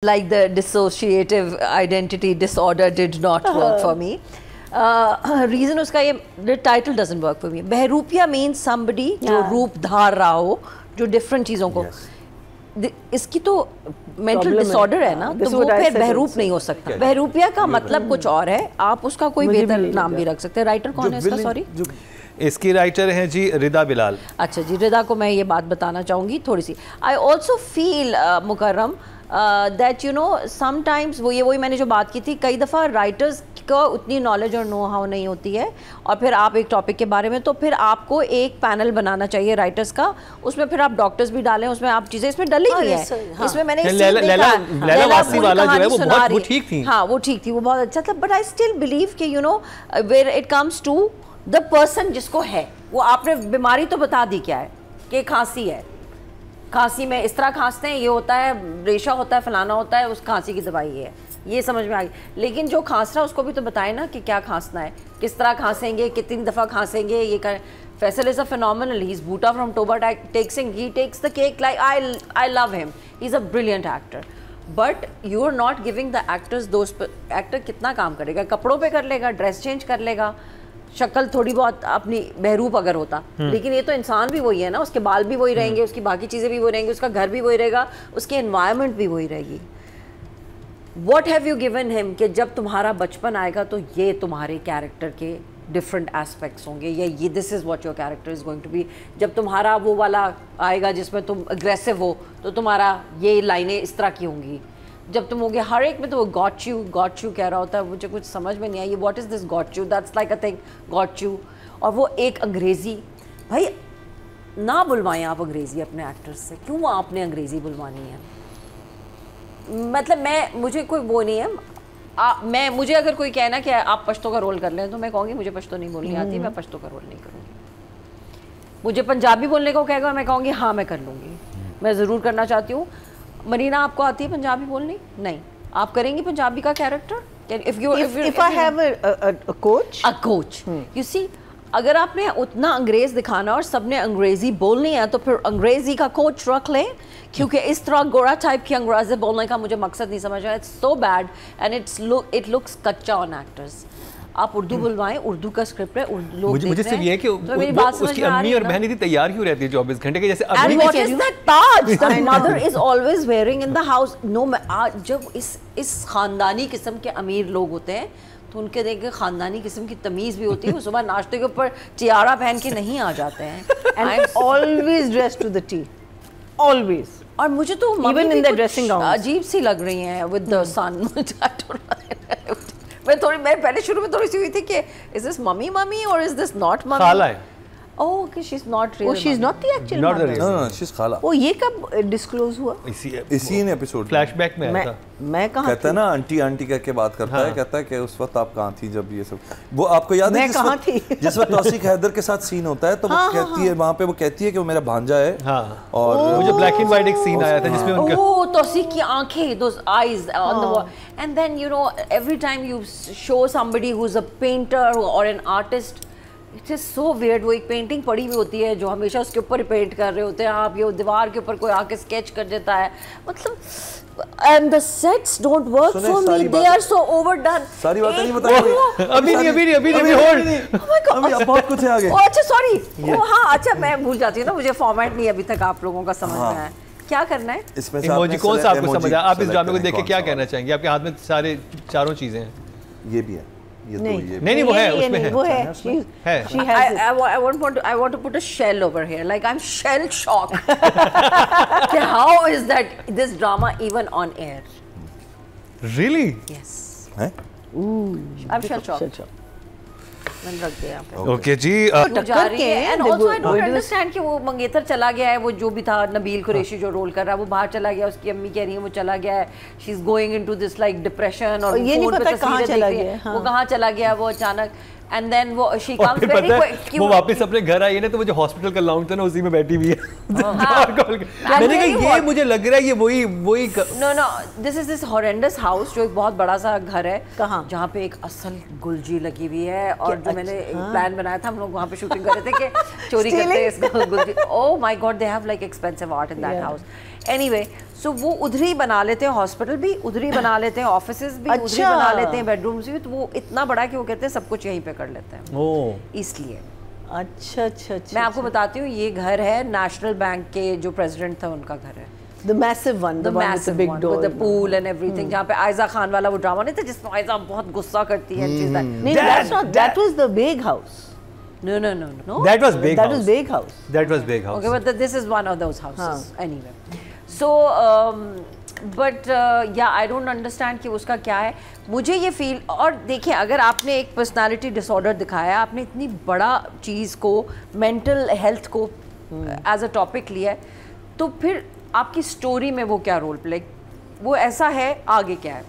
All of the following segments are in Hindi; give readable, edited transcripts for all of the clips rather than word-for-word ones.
like the dissociative identity disorder did not work for me. Reason उसका ये title doesn't work for me. Bahrupiya means somebody जो रूप धार रहा हो, जो different चीज़ों को इसकी तो मेंटल डिसऑर्डर है ना, तो वो फिर बहरूप नहीं हो सकता. बहरूपिया का मतलब कुछ और है, आप उसका कोई बेहतर नाम भी रख सकते हैं. राइटर कौन है इसका? सॉरी, इसकी राइटर हैं जी रिदा बिलाल. अच्छा जी, रिदा को मैं ये बात बताना चाहूँगी थोड़ी सी. I also feel Mukarram that you know sometimes वही मैंने जो बात की थी, कई दफ़ा राइटर्स को उतनी नॉलेज और नो हाउ नहीं होती है, और फिर आप एक टॉपिक के बारे में, तो फिर आपको एक पैनल बनाना चाहिए राइटर्स का, उसमें फिर आप डॉक्टर्स भी डालें, उसमें आप चीज़ें इसमें डली हुई है. इसमें मैंने लैला वासी वाला जो है वो ठीक थी. हाँ वो ठीक थी, वो बहुत अच्छा था. बट आई स्टिल बिलीव कि you know where it comes to the person जिसको है, वो आपने बीमारी तो बता दी क्या है कि खांसी है, खांसी में इस तरह खांसते हैं, ये होता है, रेशा होता है, फलाना होता है, उस खांसी की दवाई है, ये समझ में आ गई. लेकिन जो खांस रहा है उसको भी तो बताए ना कि क्या खांसना है, किस तरह खांसेंगे, कितनी दफ़ा खांसेंगे. ये कर Faisal is a phenomenal, he is Boota from Toba Tek Singh, he takes the cake like I love him, he is a brilliant actor. But you are not giving the actors those. Actor कितना काम करेगा, कपड़ों पे कर लेगा, ड्रेस चेंज कर लेगा, शक्ल थोड़ी बहुत अपनी बहरूप अगर होता, लेकिन ये तो इंसान भी वही है ना, उसके बाल भी वही रहेंगे, उसकी बाकी चीज़ें भी वही रहेंगी, उसका घर भी वही रहेगा, उसकी एनवायरनमेंट भी वही रहेगी. What have you given him कि जब तुम्हारा बचपन आएगा तो ये तुम्हारे कैरेक्टर के डिफरेंट एस्पेक्ट्स होंगे, ये this is what your character is going to be. जब तुम्हारा वो वाला आएगा जिसमें तुम अग्रेसिव हो, तो तुम्हारा ये लाइनें इस तरह की होंगी. जब तुम हो गया हर एक में, तो वो गॉट यू कह रहा होता है, मुझे कुछ समझ में नहीं आई, what is this got you, that's like a thing got you. और वो एक अंग्रेज़ी, भाई ना बुलवाएं आप अंग्रेज़ी अपने एक्टर्स से, क्यों आपने अंग्रेज़ी बुलवानी है? मतलब मुझे कोई वो नहीं है, मुझे अगर कोई कहना कि आप पश्तो का रोल कर लें, तो मैं कहूँगी मुझे पश्तो नहीं बोलनी आती, मैं पश्तो का रोल नहीं करूँगी. मुझे पंजाबी बोलने को कहेगा, मैं कहूँगी हाँ मैं कर लूँगी, मैं ज़रूर करना चाहती हूँ. मरीना, आपको आती है पंजाबी बोलनी? नहीं. आप करेंगी पंजाबी का character? If I have a coach, you see, अगर आपने उतना अंग्रेज दिखाना और सबने अंग्रेजी बोलनी है, तो फिर अंग्रेजी का कोच रख लें, क्योंकि इस तरह गोरा टाइप की अंग्रेजी बोलने का मुझे मकसद नहीं समझ आया. It's so bad and it looks कच्चा ऑन एक्टर्स. आप उर्दू बुलवाएं, उर्दू का स्क्रिप्ट है, उर्दू लोग मुझे सिर्फ ये है कि उसकी अम्मी और बहन इतनी तैयार क्यों रहती है 24 घंटे के, जैसे अभी what is that Taj the mother is always wearing in the house. No, जब इस खानदानी किस्म के अमीर लोग होते हैं, तो उनके देख के खानदानी किस्म की तमीज़ भी होती है. वो सुबह नाश्ते के ऊपर चियारा पहन के नहीं आ जाते हैं. And always dress to the tea, always. और मुझे तो even in the dressing gown अजीब सी लग रही हैं विद द सन. मैं पहले शुरू में थोड़ी सी हुई थी कि इज दिस मम्मी और इज दिस नॉट मम्मी? खाला है. Oh, okay, she's not real. Oh, she's not the actual Not the mother. real. No, she's खाला. वो ये कब डिस्क्लोज हुआ? इसी ने एपिसोड फ्लैशबैक में आया था. मैं कहाँ कहता है ना, आंटी कह के बात करता है, कहता है कि उस वक्त आप कहाँ थी जब ये सब. वो आपको याद है मैं कहाँ थी? जिस वक्त तौसीक हैदर के साथ सीन होता है, तो वो कहती है वहाँ पे, वो कहती है कि वो मेरा भांजा है. हाँ. और मुझे ब्लैक एंड व्हाइट एक सीन आया था जिसमें उनका तौसीक की आंखें, those eyes on the wall, and then you know every time you show somebody who's a painter or an artist, it is so weird. वो एक पेंटिंग पड़ी हुई होती है जो हमेशा उसके ऊपर पेंट कर रहे होते हैं आप, ये दीवार के ऊपर कोई आके स्केच कर देता है, मतलब. And the sets don't work for me, they are so overdone. सारी बातें नहीं बताई. अभी नहीं होल्ड, बहुत कुछ है आगे. अच्छा सॉरी, हाँ अच्छा, मैं भूल जाती हूँ ना, मुझे फॉर्मेट नहीं अभी तक आप लोगों का समझ में आया. क्या करना है इसमें? इमोजी कौन सा आपको समझ आया? आप इस ड्रामे को देख के क्या कहना चाहेंगे? आपके हाथ में सारे चारों चीजें हैं. ये भी है, ये नहीं वो है, उसमें है, वो है. She has I want to put a shell over here, like I'm shell shocked. How is that this drama even on air? Really? Yes. है? I'm shell shocked. मैंने रख दिया पे. ओके जी. टक्कर के and also I don't understand कि वो मंगेतर चला गया है, वो जो भी था नबील कुरैशी जो रोल कर रहा है, वो बाहर चला गया, उसकी अम्मी कह रही है वो चला गया है, she is going into this like depression, और ये नहीं पता कहाँ चला गया, वो कहाँ चला गया वो अचानक. एंड देन वो शी कम्स वेरी क्विक, वो वापस अपने घर आई ना, तो वो जो हॉस्पिटल का लाउंज था ना, उसी में बैठी हुई है. मैंने कहा ये मुझे लग रहा है ये वही no this is this horrendous house, जो एक बहुत बड़ा सा घर है. कहाँ? जहाँ पे एक असल गुलजी लगी हुई है, और जो मैंने प्लान बनाया था, हम लोग वहाँ पे शूटिंग कर रहे थे कि चोरी करते हैं इसका गुलजी. Oh my god, they have like expensive art in that house. Anyway so वो उधर ही बना लेते हैं, हॉस्पिटल भी उधर ही बना लेते हैं, ऑफिसेज भी उधर ही बना लेते हैं, बेडरूम्स भी, तो वो इतना बड़ा कि वो कहते हैं सब कुछ यहीं पे कर लेते हैं, इसलिए। अच्छा, मैं आपको बताती हूँ, ये घर है नेशनल बैंक के जो प्रेसिडेंट था उनका घर है, The massive one, the one with the big door, with the pool and everything, जहाँ पे आयजा खान वाला वो ड्रामा नहीं था जिसमें आयजा बहुत गुस्सा करती है, नहीं, that's not, that was the big house. No. That was big That house. was big house. That was big house. Okay, but this is one of those houses. Anyway, so but yeah, I don't understand कि उसका क्या है। मुझे ये फील, और देखिए अगर आपने एक पर्सनालिटी डिसऑर्डर दिखाया, आपने इतनी बड़ा चीज़ को, मेंटल हेल्थ को एज अ टॉपिक लिया है, तो फिर आपकी स्टोरी में वो क्या रोल प्ले, वो ऐसा है, आगे क्या है,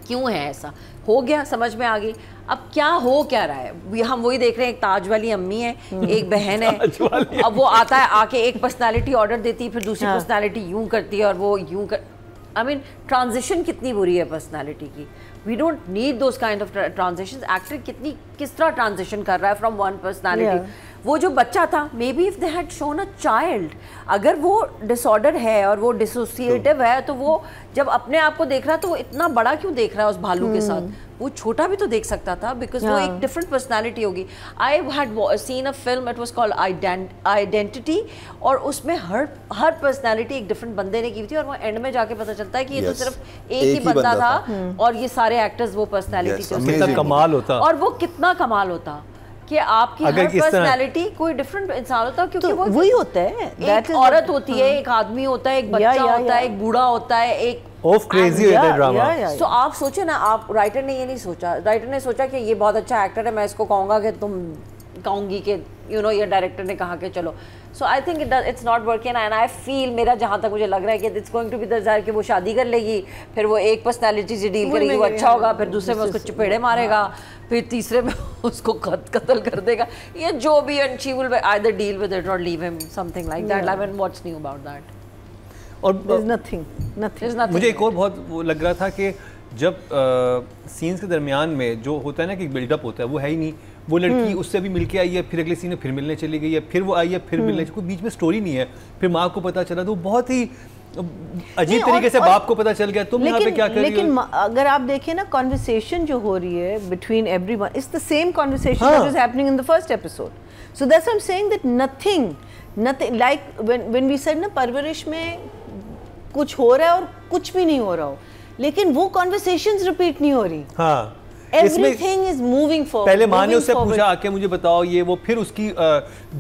क्यों है ऐसा, हो गया समझ में आ गई, अब क्या हो क्या रहा है। हम वही देख रहे हैं, एक ताज वाली अम्मी है, एक बहन है, अब वो आता है आके एक पर्सनालिटी ऑर्डर देती है, फिर दूसरी पर्सनालिटी यूं करती है और वो यूं कर, आई मीन ट्रांजिशन कितनी बुरी है पर्सनालिटी की। We don't need those kind of transition. Actor किस तरह ट्रांजिशन कर रहा है फ्रॉम वन पर्सनालिटी। वो जो बच्चा था, may be if they had shown a child, अगर वो डिसऑर्डर है और वो डिसोसिएटिव है, तो वो जब अपने आप को देख रहा है तो वो इतना बड़ा क्यों देख रहा है उस भालू के साथ, वो छोटा भी तो देख सकता था, बिकॉज वो एक डिफरेंट पर्सनालिटी होगी। I had seen a film, it was called identity, और उसमें हर पर्सनालिटी एक डिफरेंट बंदे ने की थी, और वो एंड में जाके पता चलता है कि ये तो सिर्फ एक ही बंदा था और ये सारे एक्टर्स वो पर्सनालिटी थे। कमाल होता, और वो कितना कमाल होता कि आपकी हर पर्सनालिटी कोई डिफरेंट इंसान होता है, क्योंकि तो वो वही होता है, एक औरत होती है, एक आदमी होता है, एक बच्चा होता है, एक बूढ़ा होता है, एक ऑफ क्रेजी होता है ड्रामा। तो आप सोचे ना, आप राइटर ने ये नहीं सोचा, राइटर ने सोचा कि ये बहुत अच्छा एक्टर है, मैं इसको कहूँगा कि तुम कहूँगी कि ये डायरेक्टर ने कहा कि चलो। So I think it's not working, and I feel, मेरा जहाँ तक मुझे लग रहा है कि it's going to be the desire कि वो शादी कर लेगी, फिर वो एक पर्सनालिटी से डील करेगी, वो अच्छा होगा, फिर दूसरे में उसको चपेड़े मारेगा, फिर तीसरे में उसको कत्ल कर देगा, ये जो भी, and she will either deal with it और leave him, something like that. I mean what's new about that? और nothing. मुझे एक और बहुत वो लग रहा था कि जब सीन्स के दरमियान में जो होता है ना कि बिल्डअप होता है, वो है ही नहीं। वो लड़की उससे भी मिलके आई है, फिर अगले सीन में फिर मिलने चली गई है, फिर वो आई है, फिर मिलने, कोई बीच में स्टोरी नहीं है। फिर माँ को पता चला तो बहुत ही अजीब तरीके से बाप को पता चल गया, तुम यहाँ पे क्या कर रही हो। लेकिन अगर आप देखें ना, कॉन्वर्सेशन जो हो रही है between everyone, it's the same conversation that was happening in the first episode. So that's I am saying that nothing like when we said ना, परवरिश में कुछ हो रहा है और कुछ भी नहीं हो रहा हो, लेकिन वो कॉन्वर्सेशंस रिपीट नहीं हो रही। हाँ, Everything is moving forward. पहले माँ ने उससे पूछा आके मुझे बताओ ये वो, फिर उसकी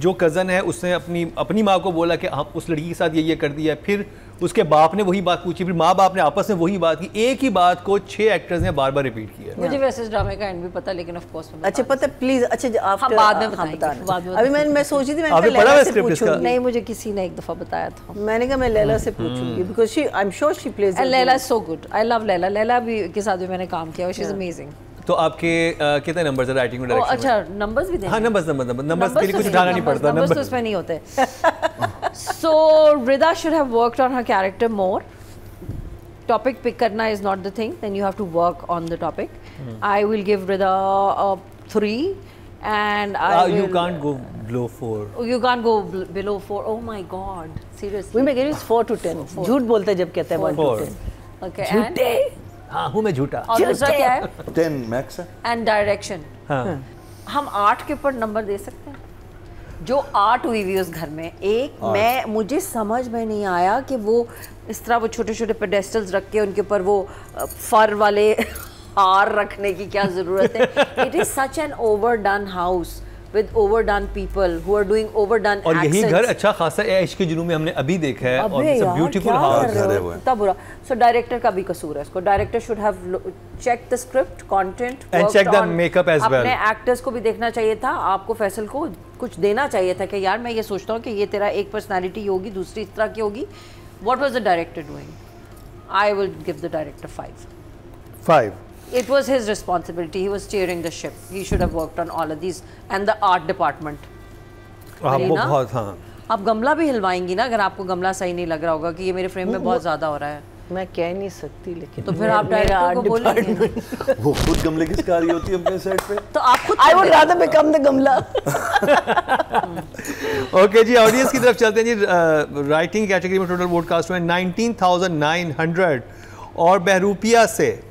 जो कज़न है उसने अपनी माँ को बोला कि आप उस लड़की के साथ ये कर दिया, फिर उसके बाप ने वही बात पूछी, फिर माँ बाप ने आपस में वही बात की, एक ही बात को 6 एक्टर्स ने बार-बार रिपीट किया। मुझे वैसे इस ड्रामे का एंड भी पता, लेकिन ऑफ कोर्स अच्छा पता, प्लीज, अच्छा हम बाद में बताएंगे। अभी मैं सोच रही थी, मैंने लैला से पूछूंगी। नहीं, मुझे किसी ने एक दफा बताया था, मैंने कहा मैं लैला से पूछूंगी, because she, I am sure she plays, and Laila is so good, I love Laila. Laila भी के साथ भी मैंने काम किया, शी इज अमेजिंग। तो आपके कितने नंबर्स है राइटिंग में, डायरेक्शन में? अच्छा, नंबर्स भी दें? हाँ, नंबर्स के लिए कुछ उठाना नहीं पड़ता, नंबर्स तो इसमें नहीं होते। So Rida should have worked on her character more. Topic pick करना is not the thing, then you have to work on the topic. I will give Rida a 3, and you can't go below 4. You can't go below 4. Oh my God, seriously. We may give it 4 to 10. झूठ बोलता है जब कहता है 1 to 10. Okay, and हाँ, हूँ मैं झूठा। और दूसरा क्या है? 10 मैक्स है। And direction. हाँ, हम 8 के ऊपर नंबर दे सकते हैं? जो 8 हुई हुई उस घर में, मुझे समझ में नहीं आया कि वो इस तरह वो छोटे छोटे पेडेस्टल्स रख के उनके ऊपर वो फर वाले हार रखने की क्या जरूरत है। It is such an overdone house with overdone people who are doing overdone और accents. यही घर अच्छा खासा ऐश के जुनून में हमने अभी देखा है, और इट्स अ ब्यूटीफुल हाउस है वो। इतना बुरा। सो डायरेक्टर का भी कसूर है इसको। Director should have check the script, content, and check the makeup as well. अपने एक्टर्स को भी देखना चाहिए था, आपको फैसल को कुछ देना चाहिए था कि यार मैं ये सोचता हूँ कि ये तेरा एक पर्सनालिटी होगी, दूसरी इस तरह की होगी। What was the director doing? I will give the director 5. It was his responsibility. He was steering the ship. He should have worked on all of these and the art department. वो बहुत, हाँ। आप गमला भी हिलवाएंगी ना, अगर आपको गमला सही नहीं लग रहा होगा कि ये मेरे फ्रेम में बहुत ज़्यादा हो रहा है। मैं कह नहीं सकती, लेकिन तो फिर आप डायरेक्टर को बोलेंगे। वो खुद गमले की शिकारी होती है अपने सेट पे। तो आप खुद I would rather become the गमला। ओके जी, ऑडियंस की तरफ चलते हैं जी। राइटिंग कैटेगरी में टोटल वोट कास्ट हुए 19,900 और बहरूपिया से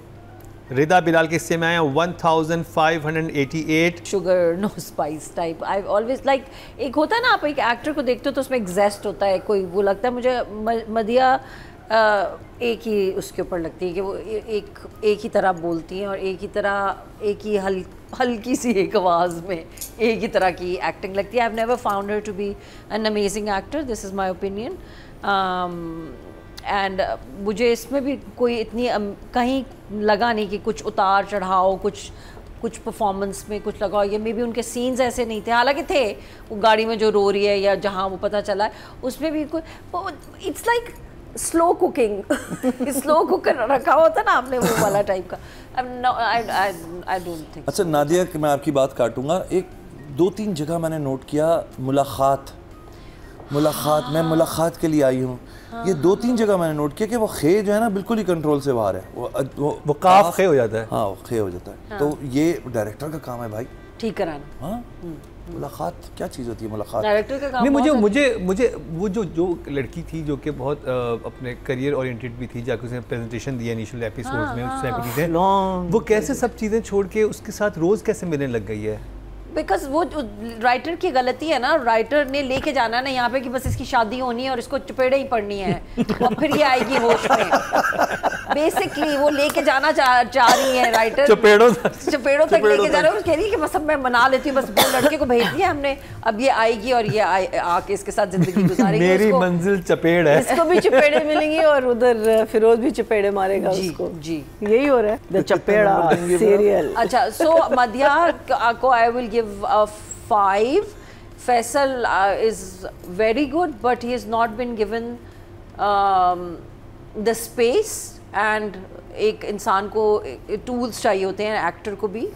रिदा बिलाल के हिस्से में आए 1,588। Sugar no spice type. I always like, एक होता है ना, आप एक एक्टर को देखते हो तो उसमें एक जेस्ट होता है, कोई वो लगता है मुझे मदिया एक ही उसके ऊपर लगती है कि वो एक ही तरह बोलती हैं और एक ही हल्की सी एक आवाज़ में एक ही तरह की एक्टिंग लगती है। I have never found her to be an amazing actor, this is my opinion. And मुझे इसमें भी कोई इतनी कहीं लगा नहीं कि कुछ उतार चढ़ाव, कुछ परफॉर्मेंस में कुछ लगा, या मे बी उनके सीन्स ऐसे नहीं थे, हालांकि थे, वो गाड़ी में जो रो रही है या जहाँ वो पता चला है उसमें भी कोई, it's like slow cooking, slow cooker रखा होता ना आपने, वो वाला टाइप का। I don't think. अच्छा नादिया, मैं आपकी बात काटूंगा, एक 2-3 जगह मैंने नोट किया मुलाकात, मैं मुलाकात के लिए आई हूँ, ये 2-3 जगह मैंने नोट किया कि वो खे जो है ना बिल्कुल ही कंट्रोल से बाहर है, वो काफ खे हो जाता है। हाँ, वो खे हो जाता है। तो ये डायरेक्टर का काम है भाई, ठीक कराना। हाँ, मुलाकात क्या चीज़ होती है मुलाकात? डायरेक्टर का काम। नहीं, मुझे वो जो लड़की थी जो कि बहुत अपने करियर ओरिएंटेड भी थी, जाकर उसने प्रेजेंटेशन दिया इनिशियल एपिसोड्स में, उस टाइप की चीज़ें, वो कैसे सब चीज़ें छोड़ के उसके साथ रोज़ कैसे मिलने लग गई है? बिकॉज वो राइटर की गलती है ना, राइटर ने लेके जाना है ना यहाँ पे कि बस इसकी शादी होनी है और इसको चपेड़े ही पड़नी है और फिर ये आएगी होश में। बेसिकली वो लेके जाना चाह रही है राइटर, चपेड़ों तक लेके जा रहे हो, कह रही है कि बस अब मैं मना लेती हूँ, बस वो लड़के को भेज दिया हमने, अब ये आएगी और ये आके इसके साथ जिंदगी गुजारेगी। मेरी मंजिल चपेड़ है, इसको भी चपेड़े मिलेंगी और उधर फिरोज भी चपेड़े मारेगा उसको। जी यही हो रहा है, द चपेड़ा सीरियल। अच्छा, सो मदिया को I will give 5. Faisal is very good, but he has not been given the space, and एक इंसान को टूल्स चाहिए होते हैं, एक्टर को भी।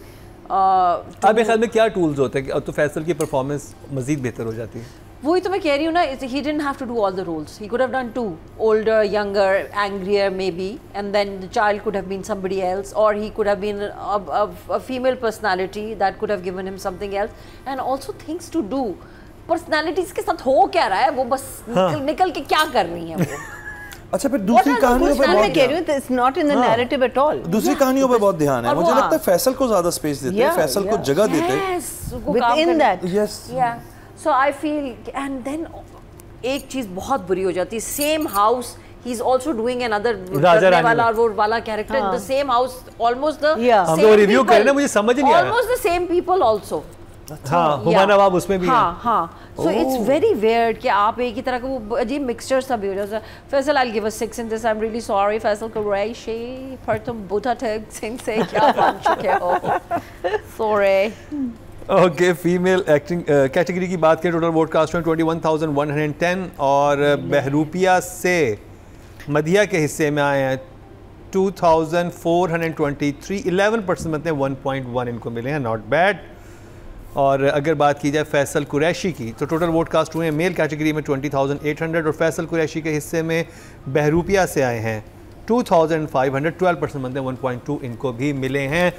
आपके ख्याल में क्या टूल्स होते हैं तो फैसल की परफॉर्मेंस मजीद बेहतर हो जाती है? वही तो मैं कह रही हूँ ना, he didn't have to do all the roles. He could have done 2, older, younger, angrier maybe, and then the child could have been somebody else, or he could have been a female personality that could have given him something else, and also things to do. Personalities के साथ हो क्या रहा है, वो बस निकल के क्या कर रही हैं वो। अच्छा, फिर दूसरी कहानियों पे बहुत कह रही हूँ, it's not in the narrative at all. दूसरी कहानियों पे बहुत ध्यान है, मुझे लगता है फैसल को ज्यादा स्पेस देते हैं, फैसल को जगह देते हैं within that. Yes. Yeah. So I feel, and then एक चीज बहुत बुरी हो जाती है, same house, he's also doing another करने वाला और वो वाला character in the same house, almost the हम तो रिव्यू कर रहे हैं, मुझे समझ नहीं आया, almost the same people also. हाँ, हुमा नवाब उसमें भी है। हाँ, so it's very weird कि आप एक ही तरह का वो अजीब मिक्सचर सा भी हो जाता है। Faisal, I'll give a 6 in this. I'm really sorry, Faisal Qureshi, पर तुम बूटा ठग सिंह से क्या बन चुके हो? Sorry. Okay, female acting category की बात करें, टोटल वोट कास्ट में 21,110 और बहरूपिया से मदिया के हिस्से में आए हैं 2,423, 11% बनते हैं, 1.1 इनको मिले हैं, नॉट बैड। और अगर बात की जाए फैसल कुरैशी की, तो टोटल वोट कास्ट हुए हैं मेल कैटेगरी में 20,800 और फैसल कुरैशी के हिस्से में बहरूपिया से आए हैं 2,500, 12% बनते हैं, 1.2 इनको भी मिले हैं।